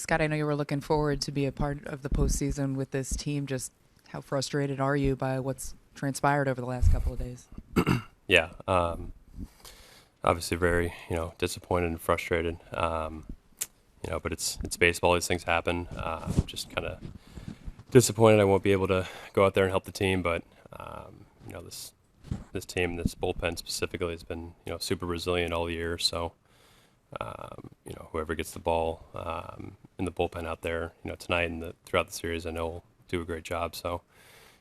Scott, I know you were looking forward to be a part of the postseason with this team. Just how frustrated are you by what's transpired over the last couple of days? Yeah, obviously very, disappointed and frustrated. But it's baseball. These things happen. Just kind of disappointed I won't be able to go out there and help the team. But this team, this bullpen specifically, has been super resilient all year. So whoever gets the ball in the bullpen out there, tonight and throughout the series, I know will do a great job. So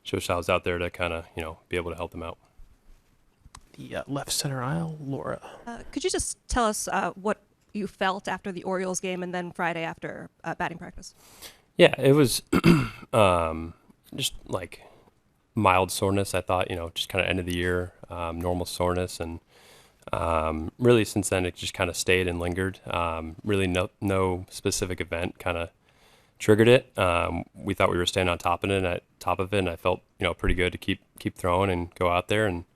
just I was out there to kind of be able to help them out. The left center aisle, Laura. Could you just tell us what you felt after the Orioles game and then Friday after batting practice? Yeah, it was just like mild soreness. I thought, just kind of end of the year, normal soreness. And really since then, it just kind of stayed and lingered. Really no specific event kind of triggered it. We thought we were staying on top of it, and I felt, pretty good to keep throwing and go out there. And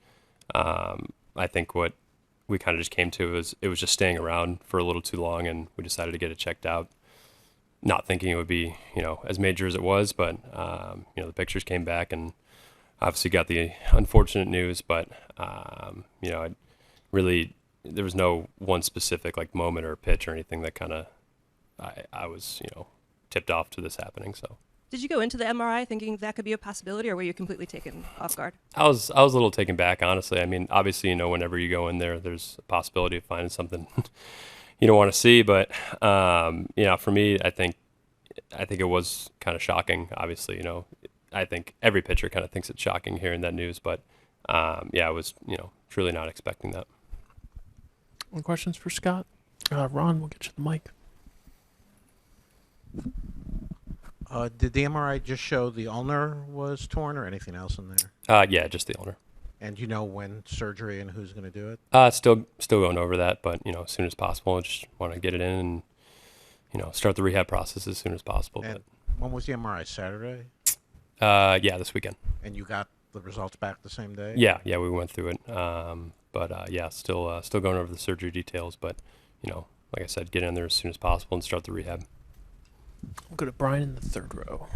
I think what we kind of just came to was it was just staying around for a little too long, and we decided to get it checked out, not thinking it would be, as major as it was. But, the pictures came back and obviously got the unfortunate news. But, there was no one specific like moment or pitch or anything that kind of I was, tipped off to this happening. So. Did you go into the MRI thinking that could be a possibility, or were you completely taken off guard? I was a little taken back, honestly. I mean, obviously, whenever you go in there's a possibility of finding something you don't want to see. But, for me, I think it was kind of shocking. Obviously, I think every pitcher kind of thinks it's shocking hearing that news. But, I was, truly not expecting that. Any questions for Scott? Ron, we'll get you the mic. Did the MRI just show the ulnar was torn or anything else in there? Yeah, just the ulnar. And when surgery and who's going to do it? Still going over that, but as soon as possible. I just want to get it in and start the rehab process as soon as possible. And when was the MRI? Saturday? Yeah, this weekend. And you got the results back the same day? Yeah, we went through it. Still going over the surgery details, but like I said, get in there as soon as possible and start the rehab. We'll go to Brian in the third row.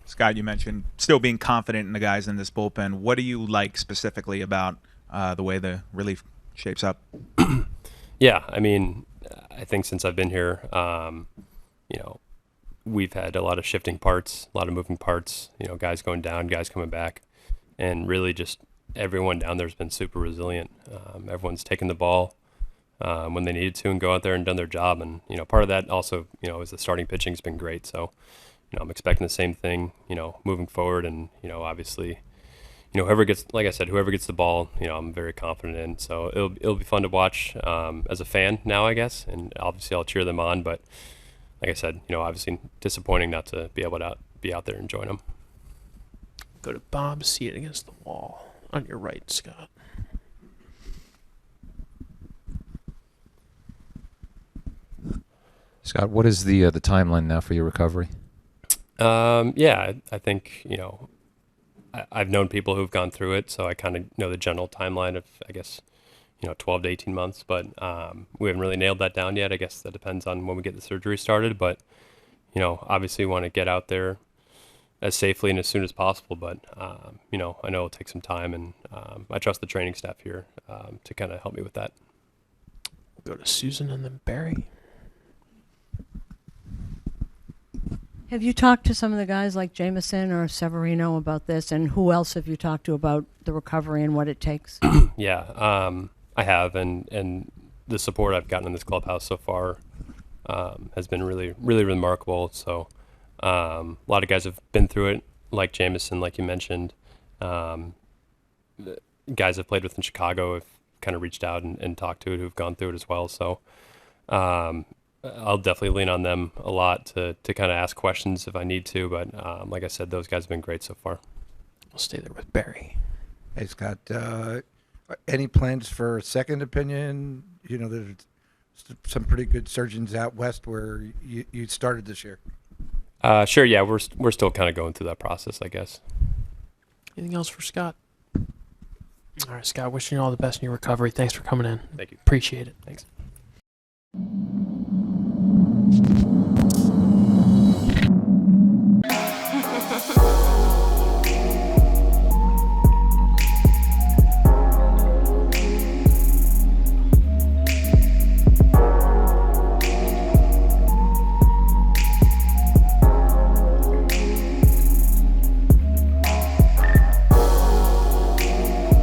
Scott, you mentioned still being confident in the guys in this bullpen. What do you like specifically about the way the relief shapes up? Yeah, I mean, I think since I've been here, we've had a lot of shifting parts, a lot of moving parts, guys going down, guys coming back, and really just everyone down there has been super resilient. Everyone's taken the ball when they needed to and go out there and done their job. And, part of that also, is the starting pitching has been great. So, I'm expecting the same thing, moving forward. And, obviously, whoever gets the ball, I'm very confident in. So it'll be fun to watch as a fan now, I guess. And obviously I'll cheer them on. But like I said, obviously disappointing not to be able to be out there and join them. Go to Bob, see it against the wall. On your right, Scott. Scott, what is the timeline now for your recovery? I think, I've known people who've gone through it, so I kind of know the general timeline of, I guess, 12 to 18 months, but we haven't really nailed that down yet. I guess that depends on when we get the surgery started, but, obviously want to get out there as safely and as soon as possible, but, I know it'll take some time, and I trust the training staff here to kind of help me with that. We'll go to Susan and then Barry. Have you talked to some of the guys like Jameson or Severino about this, and who else have you talked to about the recovery and what it takes? Yeah, I have, and the support I've gotten in this clubhouse so far has been really, really remarkable. So a lot of guys have been through it, like Jameson, like you mentioned. Guys I've played with in Chicago have kind of reached out and talked to it, who've gone through it as well. So I'll definitely lean on them a lot to kind of ask questions if I need to. But like I said, those guys have been great so far. We'll stay there with Barry. Hey, Scott, any plans for a second opinion? There's some pretty good surgeons out west where you started this year. Sure, yeah, we're still kind of going through that process, I guess. Anything else for Scott? All right, Scott, wishing you all the best in your recovery. Thanks for coming in. Thank you. Appreciate it. Thanks.